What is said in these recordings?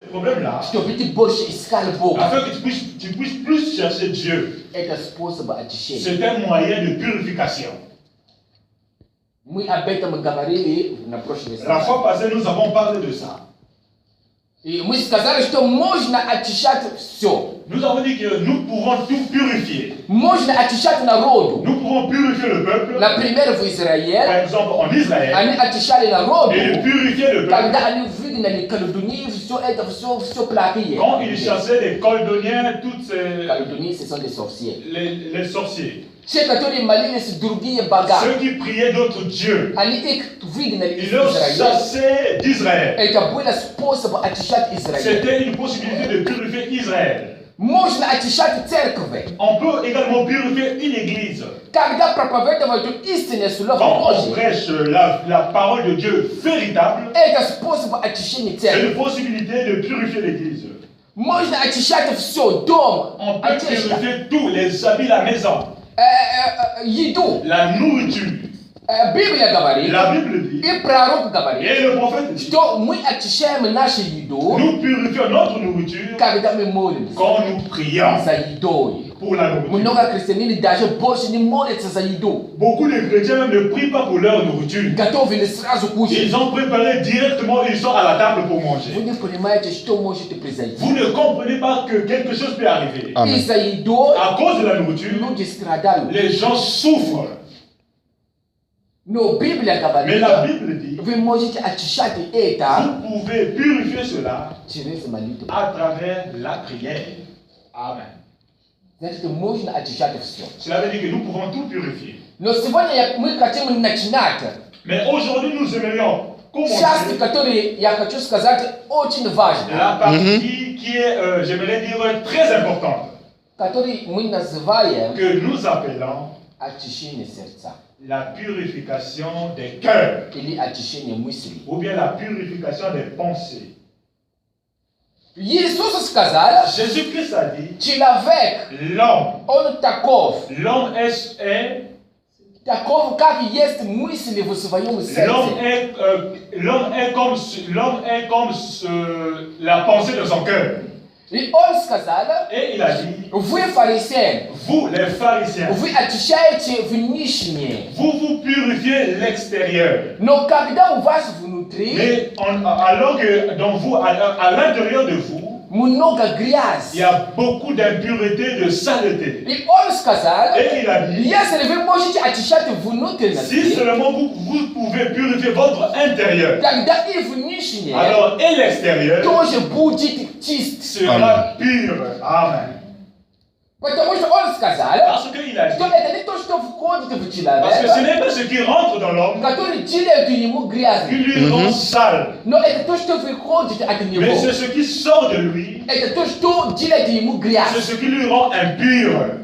Le problème là, Чтобы ты больше искал Бога. afin que tu puisses plus chercher Dieu, Это способ очищения. c'est un moyen de purification. Мы об этом говорили на прошлой La встрече. fois passée, nous avons parlé de ça. И мы сказали, что можно очищать все. Nous avons dit que nous pouvons tout purifier. Можно очищать народу. Nous pouvons purifier le peuple. Например, в Par Израиле exemple, en Israël, они очищали народу, et purifier le peuple. когда они выгнали колдуньи, все это, все плохие. Quand ils chassaient les Coldoniens, toutes ces, Колдуньи, ce sont des sorciers. les sorciers, Те, которые молились другие бога, ceux qui priaient d'autres dieux, они их выгнали из ils leur Израиля. chassaient d'Israël. Это был способ очищать Израиль. C'était une possibilité de purifier Israël. Можно очищать церкви. On peut également purifier une église. Когда проповедуют истинное слово Quand on Божье, prêche la parole de Dieu véritable, это способ очищения c'est церкви. une possibilité de purifier l'église. Можно очищать все, дом, On peut одежда, purifier tous les habits, la maison, еду. la nourriture. Библия говорит, La Bible dit, и пророк говорит, et le prophète dit, что мы очищаем нашу еду, nous purifions notre nourriture когда мы молимся quand nous prions за едой. pour la nourriture. Много христиан даже больше не молятся за еду. Beaucoup de chrétiens même ne prient pas pour leur nourriture. Готовили сразу кушать. Ils ont préparé directement, ils sont à la table pour Вы manger. не понимаете, что может произойти. Vous ne comprenez pas que quelque chose peut arriver. Из-за едой À cause de la nourriture, люди страдают. les gens souffrent. Но Библия Mais la говорит, Bible dit, вы можете очищать это vous pouvez purifier cela через молитву. à travers la prière. Amen. Значит, можно очищать все. Cela veut dire que nous pouvons tout purifier. Но сегодня мы хотим начинать Mais aujourd'hui, nous aimerions часть, commencer которую я хочу сказать, очень la важна, partie qui est, j'aimerais dire, très importante, которую мы называем que nous appelons очищение сердца la purification des cœurs, или очищение мыслей. ou bien la purification des pensées. Иисус сказал, Jésus-Christ a dit, человек, l'homme он таков, est таков, как есть мысли в своем сердце. l'homme est comme la pensée de son cœur. И он сказал, Et il a dit, вы фарисеи, vous les pharisiens, вы очищаете внешнее, vous purifiez l'extérieur. но когда у вас внутри Mais alors que dans vous, à l'intérieur de vous, много il грязи. y a beaucoup d'impureté, de saleté. И он сказал, Et il a dit, если вы можете очищать si внутренности, seulement vous pouvez purifier votre intérieur, тогда и внешнее alors et l'extérieur тоже будет чист. sera pur. Amen. Потому что он сказал, Parce qu'il a dit, что это не то, что входит в parce que ce человека, n'est pas ce qui rentre dans l'homme который делает ему qui грязным, lui rend sale, но это то, что выходит от него. mais c'est ce qui sort de lui, Это то, что делает ему c'est грязь. ce qui lui rend impur.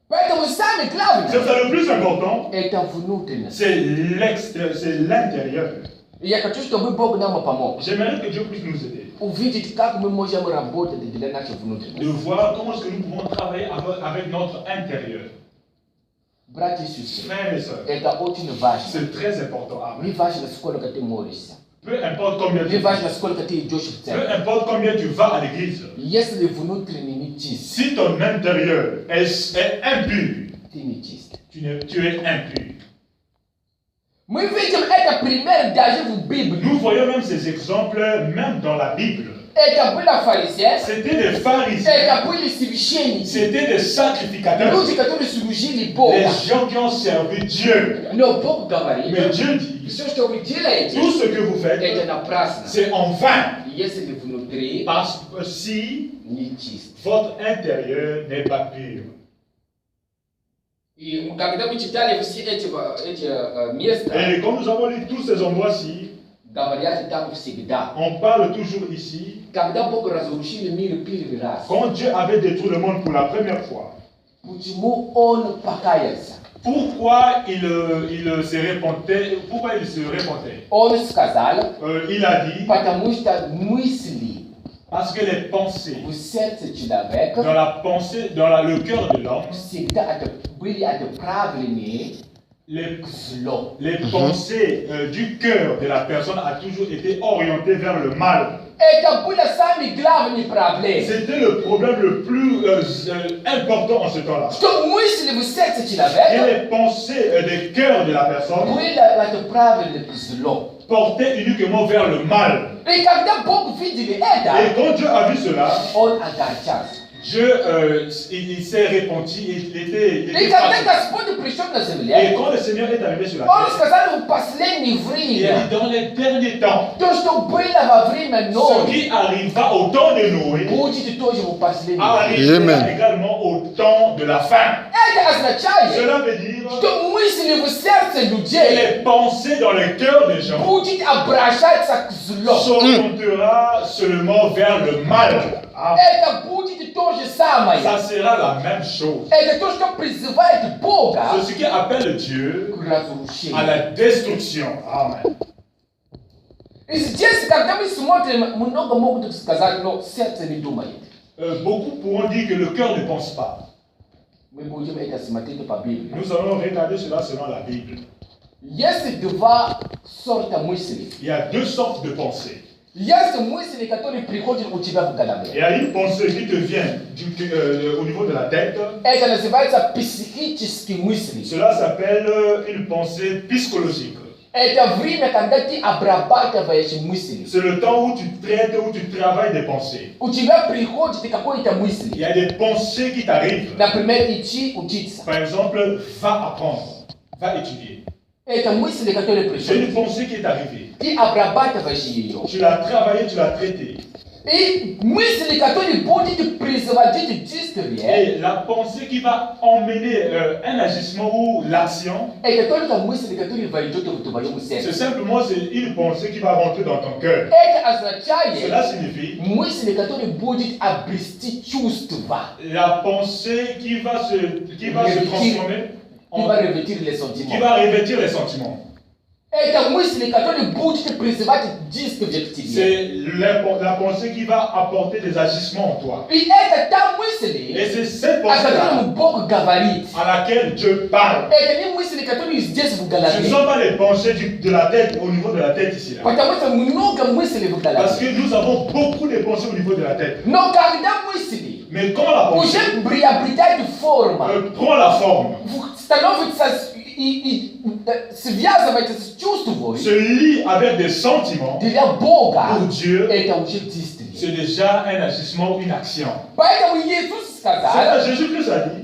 Поэтому самое C'est главное, ça le plus important, это внутренность. c'est l'extérieur, c'est l'intérieur. И я хочу, чтобы Бог нам помог. J'aimerais que Dieu puisse nous aider, Увидеть, как мы можем работать для нашей de внутренности. voir comment est-ce que nous pouvons travailler avec notre intérieur. Братья и сестры, Frères et sœurs, это очень важно. c'est très important. Amen. Не важно, сколько ты молишься. Peu importe combien Не tu важно, сколько ты идешь в peu церковь. importe combien tu vas à l'église, Если внутренний не чист, si ton intérieur est impur, ты не чист. tu es impur. Мы видим это пример даже в Библии. Nous voyons même ces exemples, même dans la Bible. Это были фарисеи, C'était des pharisiens, это были священники. c'était des sacrificateurs, Люди, которые служили Богу. des gens qui ont servi Dieu. Но Бог говорит, Mais Dieu dit, все, что вы делаете, tout ce que vous это faites, напрасно. c'est en vain, Если внутри parce que si не чист. votre intérieur n'est pas pur. И когда мы читали все эти места, Et comme nous avons lu tous ces endroits-ci, говорят там всегда. on parle toujours ici, Когда Бог разрушил мир первый раз, quand Dieu avait détruit le monde pour la première fois, почему Он покаялся? pourquoi il se répandait, pourquoi il se répandait? Он сказал, Il a dit, потому что мысли parce que les pensées, в сердце человека dans la pensée, le cœur de l'homme, всегда были отправлены les pensées du cœur de la personne a toujours été orientées vers le mal. C'était le problème le plus important en ce temps-là. Et les pensées des cœurs de la personne portaient uniquement vers le mal. Et quand Dieu a vu cela, Dieu, il s'est repenti, il était et quand le Seigneur est arrivé sur la terre, il a dit dans les derniers temps, ce qui arriva au temps de Noé arrivera également au temps de la fin. Cela veut dire que les pensées dans le cœur des gens s'orientera seulement vers le mal. Ça sera la même chose. C'est ce qui appelle Dieu à la destruction. Amen. Beaucoup pourront dire que le cœur ne pense pas. Nous allons regarder cela selon la Bible. Il y a deux sortes de pensées. Il y a une pensée qui te vient au niveau de la tête. Cela s'appelle une pensée psychologique. C'est le temps où tu traites, où tu travailles des pensées. Il y a des pensées qui t'arrivent. Par exemple, va apprendre, va étudier. C'est une pensée qui est arrivée. Tu l'as travaillé, tu l'as traité. Et la pensée qui va emmener un agissement ou l'action, c'est simplement une pensée qui va rentrer dans ton cœur. Cela signifie la pensée qui va se transformer, qui va revêtir les sentiments. C'est la pensée qui va apporter des agissements en toi. Et c'est cette pensée-là à laquelle Dieu parle. Ce ne sont pas les pensées de la tête, au niveau de la tête ici. Là. Parce que nous avons beaucoup de pensées au niveau de la tête. Mais quand la pensée prend la forme, se lie avec des sentiments pour Dieu, c'est déjà un agissement ou une action. C'est ça, Jésus-Christ a dit.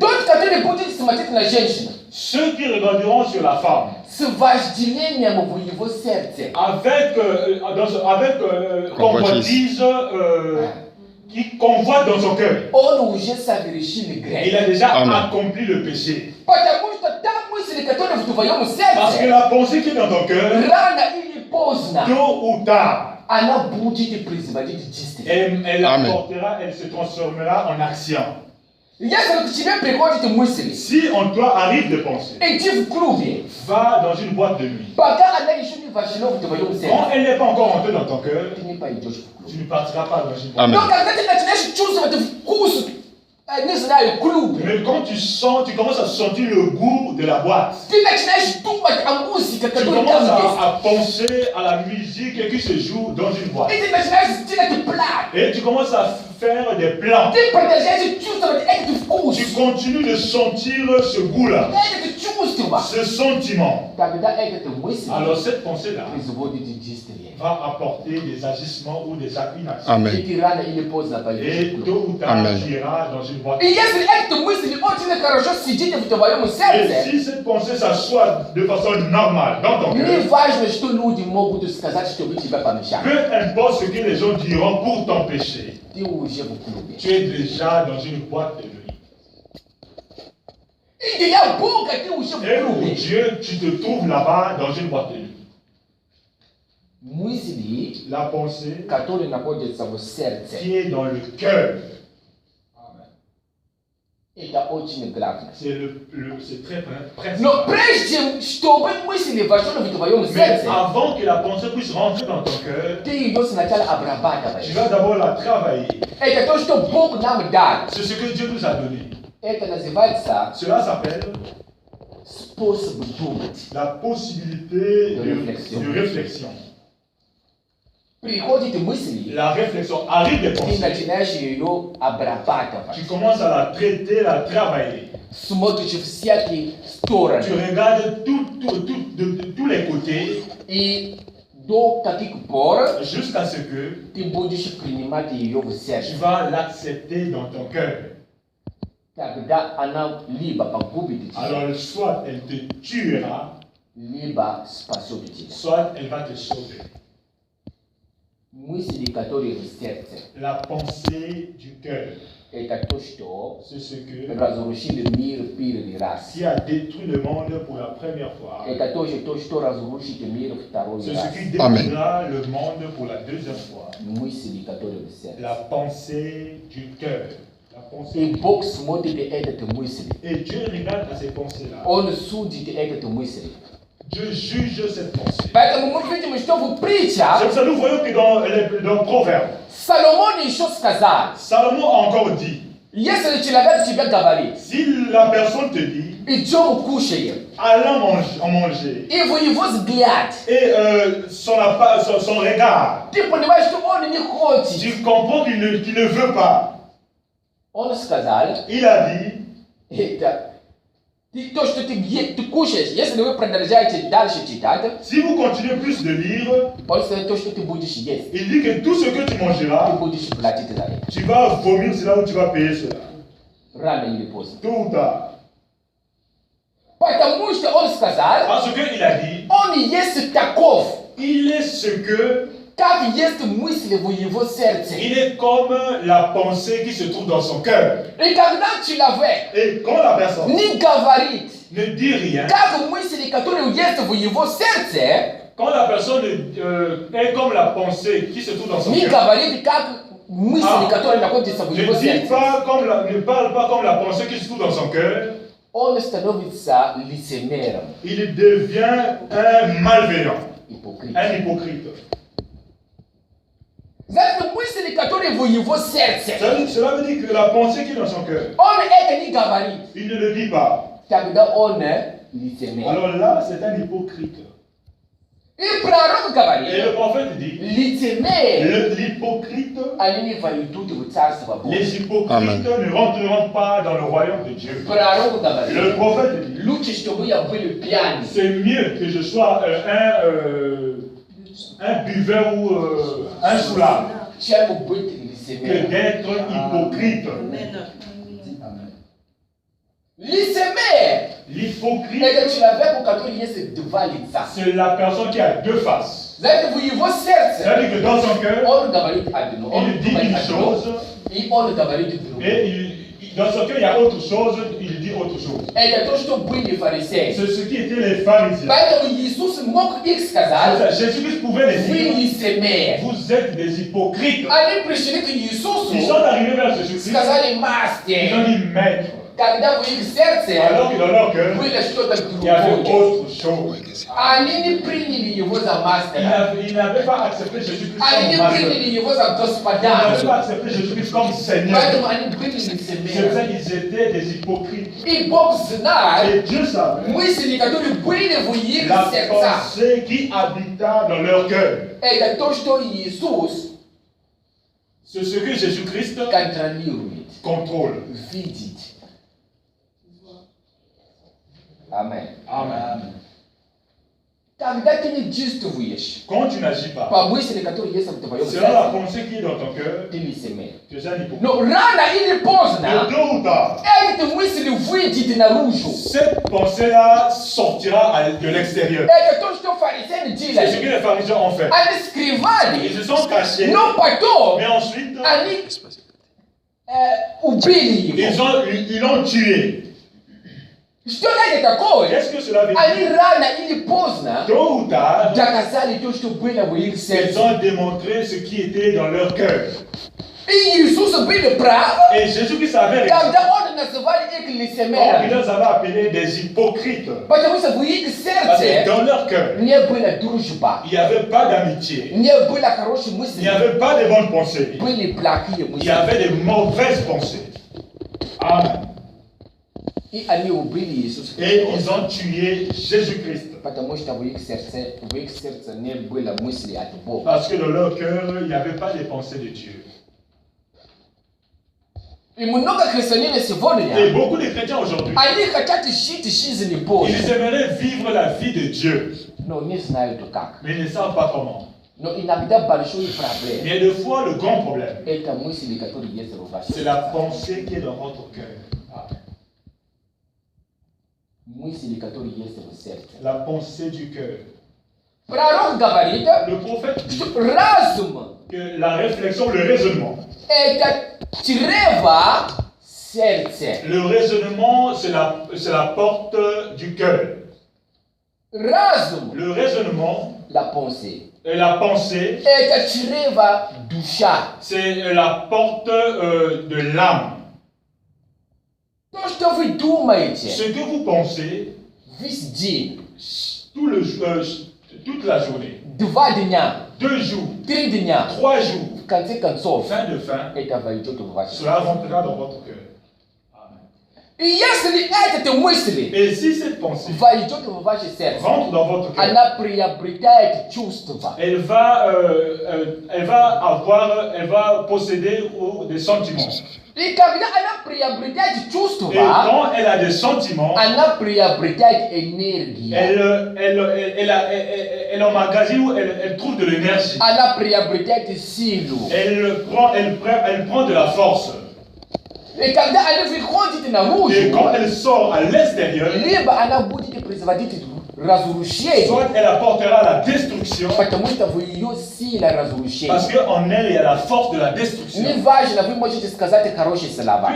Ceux qui regarderont sur la femme avec convoitise qui convoite dans son cœur, il a déjà accompli le péché. Parce que la pensée qui est dans ton cœur, tôt ou tard, elle apportera, elle se transformera en action. Si en toi arrive de penser, va dans une boîte de nuit. Quand elle n'est pas encore rentrée dans ton cœur, tu ne partiras pas dans une boîte de nuit. Mais quand tu commences à sentir le goût de la boîte, tu commences à penser à la musique qui se joue dans une boîte. Et tu commences à faire des plans. Tu continues de sentir ce goût-là, ce sentiment. Alors cette pensée-là va apporter des agissements ou des actions. Amen. Et tôt ou tard, tu iras dans une boîte. Et si cette pensée s'assoit de façon normale dans ton cœur, peu importe ce que les gens diront pour t'empêcher, tu es déjà dans une boîte de nuit. Et pour Dieu, tu te trouves là-bas dans une boîte de nuit. La pensée qui est dans le cœur, c'est très principal. Mais avant que la pensée puisse rentrer dans ton cœur, tu vas d'abord la travailler. C'est ce que Dieu nous a donné. Cela s'appelle La possibilité de réflexion. La réflexion arrive des pensées. Tu commences à la traiter, à la travailler. Tu regardes de tous les côtés. Jusqu'à ce que tu vas l'accepter dans ton cœur. Alors soit elle te tuera, soit elle va te sauver. La pensée du cœur, c'est ce qui a détruit le monde pour la première fois. C'est ce qui détruira le monde pour la deuxième fois. La pensée du cœur. Et Dieu regarde à ces pensées-là. Dieu juge cette pensée. C'est ça, nous voyons que dans Proverbes, Salomon a encore dit, si la personne te dit, allons manger, et son regard, tu comprends qu'il ne veut pas. Il a dit, si vous continuez plus de lire, il dit que tout ce que tu mangeras, tu vas vomir, c'est là où tu vas payer cela. Tôt ou tard. Parce qu'il a dit, il est ce que il est comme la pensée qui se trouve dans son cœur. Et quand la personne ne dit rien, quand la personne est comme la pensée qui se trouve dans son cœur, ne parle pas comme la pensée qui se trouve dans son cœur, il devient un malveillant, un hypocrite. Cela veut dire que la pensée qui est dans son cœur, il ne le dit pas. Alors là, c'est un hypocrite. Et le prophète dit, l'hypocrite, les hypocrites ne rentreront pas dans le royaume de Dieu. Le prophète dit, c'est mieux que je sois un buveur ou un soulard que d'être hypocrite. L'hypocrite, c'est la personne qui a deux faces. C'est-à-dire que dans son cœur, il dit une chose et dans son cœur il y a autre chose, il dit autre chose. C'est ce qui étaient les pharisiens. Jésus-Christ pouvait les dire, vous êtes des hypocrites. Ils sont arrivés vers Jésus-Christ, ils ont dit maître. Alors que dans leur cœur, il y avait autre chose. Il n'avait pas accepté Jésus-Christ comme maître. Il n'avait pas accepté Jésus-Christ comme Seigneur. C'est pour ça qu'ils étaient des hypocrites. Et Dieu savait la pensée qui habita dans leur cœur. C'est ce que Jésus-Christ contrôle. Amen. Amen. Quand tu n'agis pas, selon la pensée qui est dans ton cœur, tu es un hypocrite. De tôt ou tard, cette pensée-là sortira de l'extérieur. C'est ce que les pharisiens ont fait. Ils se sont cachés, mais ensuite, ils l'ont tué. Qu'est-ce que cela veut dire? Tôt ou tard, ils ont démontré ce qui était dans leur cœur. Et Jésus-Christ avait raison. Il les avait appelés des hypocrites. Parce que dans leur cœur, il n'y avait pas d'amitié. Il n'y avait pas de bonnes pensées. Il y avait de mauvaises pensées. Amen. Et ils ont tué Jésus-Christ. Parce que dans leur cœur, il n'y avait pas les pensées de Dieu. Et beaucoup de chrétiens aujourd'hui, ils aimeraient vivre la vie de Dieu. Mais ils ne savent pas comment. Mais des fois, le grand problème, c'est la pensée qui est dans votre cœur. La pensée du cœur. Le prophète dit que la réflexion, le raisonnement. Le raisonnement, c'est la porte du cœur. Le raisonnement, la pensée. Et la pensée, c'est la porte de l'âme. Ce que vous pensez, toute la journée, 2 jours, 3 jours, fin de fin, cela rentrera dans votre cœur. Et si cette pensée rentre dans votre cœur, elle va posséder des sentiments. Et quand elle a des sentiments, elle emmagasine ou elle trouve de l'énergie. Elle prend de la force. Et quand elle sort à l'extérieur, soit elle apportera la destruction, parce qu'en elle, il y a la force de la destruction. Peu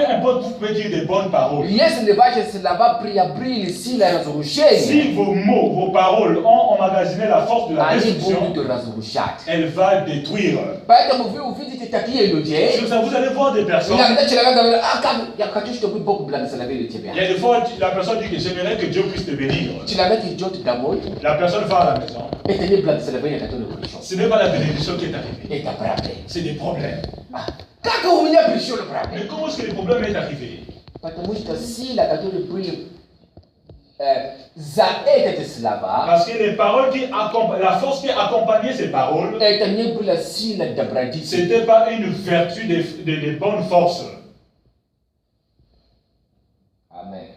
importe, vous pouvez dire des bonnes paroles. Si vos mots, vos paroles ont emmagasiné la force de la destruction, elle va détruire. C'est ça, vous allez voir des personnes. Il y a des fois, la personne dit que j'aimerais que Dieu puisse te bénir. La personne va à la maison. Ce n'est pas la bénédiction qui est arrivée. C'est des problèmes. Mais comment est-ce que le problème est arrivé? Parce que les paroles la force qui accompagnait ces paroles, c'était pas une vertu des bonnes forces.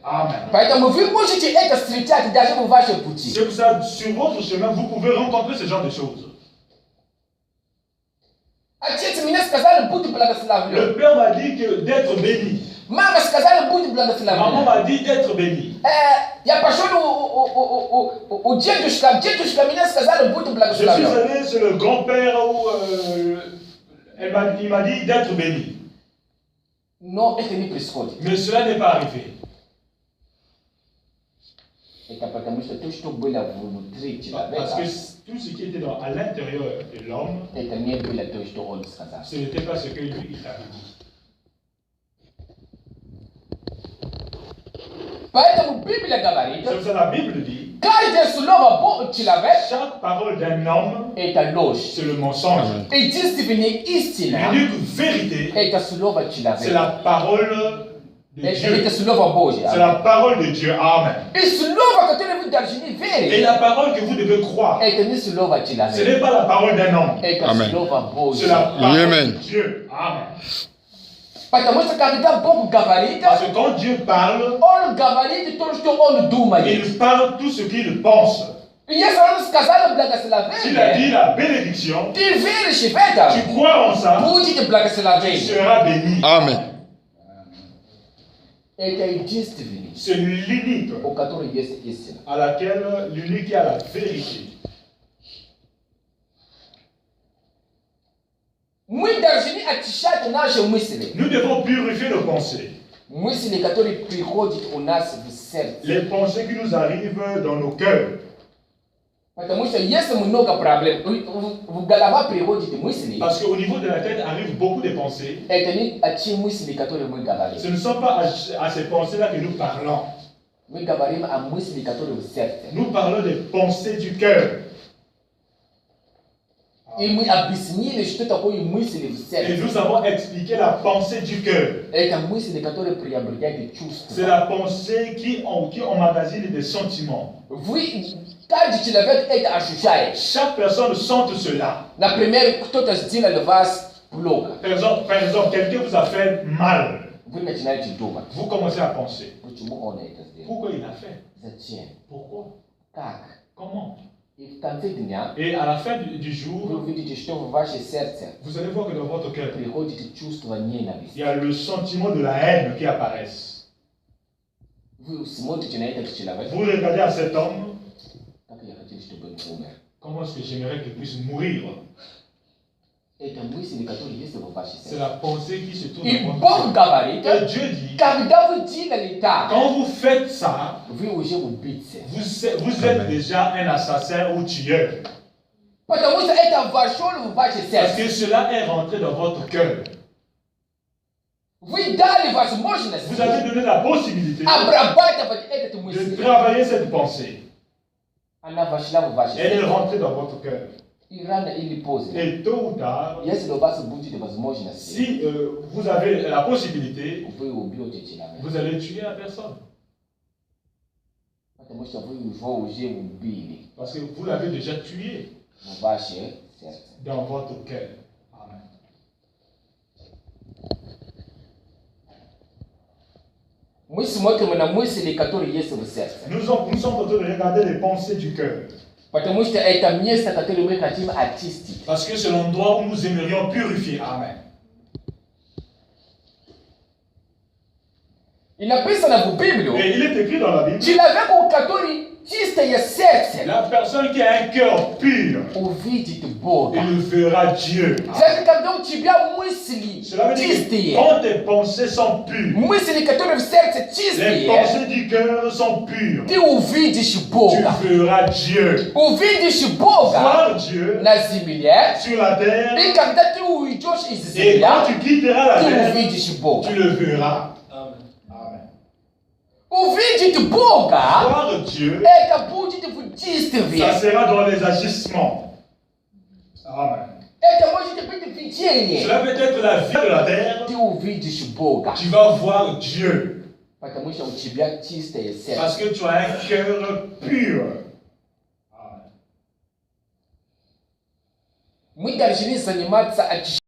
Amen. C'est pour ça, sur votre chemin, vous pouvez rencontrer ce genre de choses. Le Père m'a dit d'être béni. Maman m'a dit d'être béni. Je suis allé sur le grand-père où il m'a dit d'être béni. Mais cela n'est pas arrivé. Parce que tout ce qui était à l'intérieur de l'homme, ce n'était pas ce que lui il avait dit. C'est pour ça la Bible dit, chaque parole d'un homme, c'est le mensonge. L'unique vérité, c'est la parole de Dieu. C'est la parole de Dieu. Amen. Et la parole que vous devez croire, ce n'est pas la parole d'un homme. Amen. C'est la parole de Dieu. Amen. Parce que quand Dieu parle, il parle tout ce qu'il pense. S'il a dit la bénédiction, tu crois en ça, tu seras béni. Amen. C'est l'unique à laquelle l'unique qui a la vérité. Nous devons purifier nos pensées. Les pensées qui nous arrivent dans nos cœurs. Parce qu'au niveau de la tête arrivent beaucoup de pensées. Ce ne sont pas à ces pensées-là que nous parlons. Nous parlons des pensées du cœur. Et nous avons expliqué la pensée du cœur. C'est la pensée qui emmagasine des sentiments. Chaque personne sente cela. La première, par exemple, quelqu'un vous a fait mal. Vous commencez à penser. Pourquoi il a fait? Pourquoi? Comment? Et à la fin du jour, vous allez voir que dans votre cœur, il y a le sentiment de la haine qui apparaît. Vous regardez à cet homme, comment est-ce que j'aimerais qu'il puisse mourir? C'est la pensée qui se tourne dans votre cœur. Et Dieu dit, quand vous faites ça, vous êtes déjà un assassin ou tueur. Parce que cela est rentré dans votre cœur. Vous avez donné la possibilité de travailler cette pensée. Elle est rentrée dans votre cœur. Et tôt ou tard, si vous avez la possibilité, vous allez tuer la personne. Parce que vous l'avez déjà tué dans votre cœur. Amen. Nous sommes en train de regarder les pensées du cœur. Parce que c'est l'endroit où nous aimerions purifier. Amen. Et il est écrit dans la Bible. La personne qui a un cœur pur, il verra Dieu. Cela veut dire que quand tes pensées sont pures, les pensées du cœur sont pures, tu verras Dieu. Voir Dieu sur la terre, et quand tu quitteras la terre, tu le verras. Voir Dieu, ça sera dans les agissements. Amen. Cela peut être la vie de la terre. Tu vas voir Dieu. Parce que tu as un cœur pur. Amen.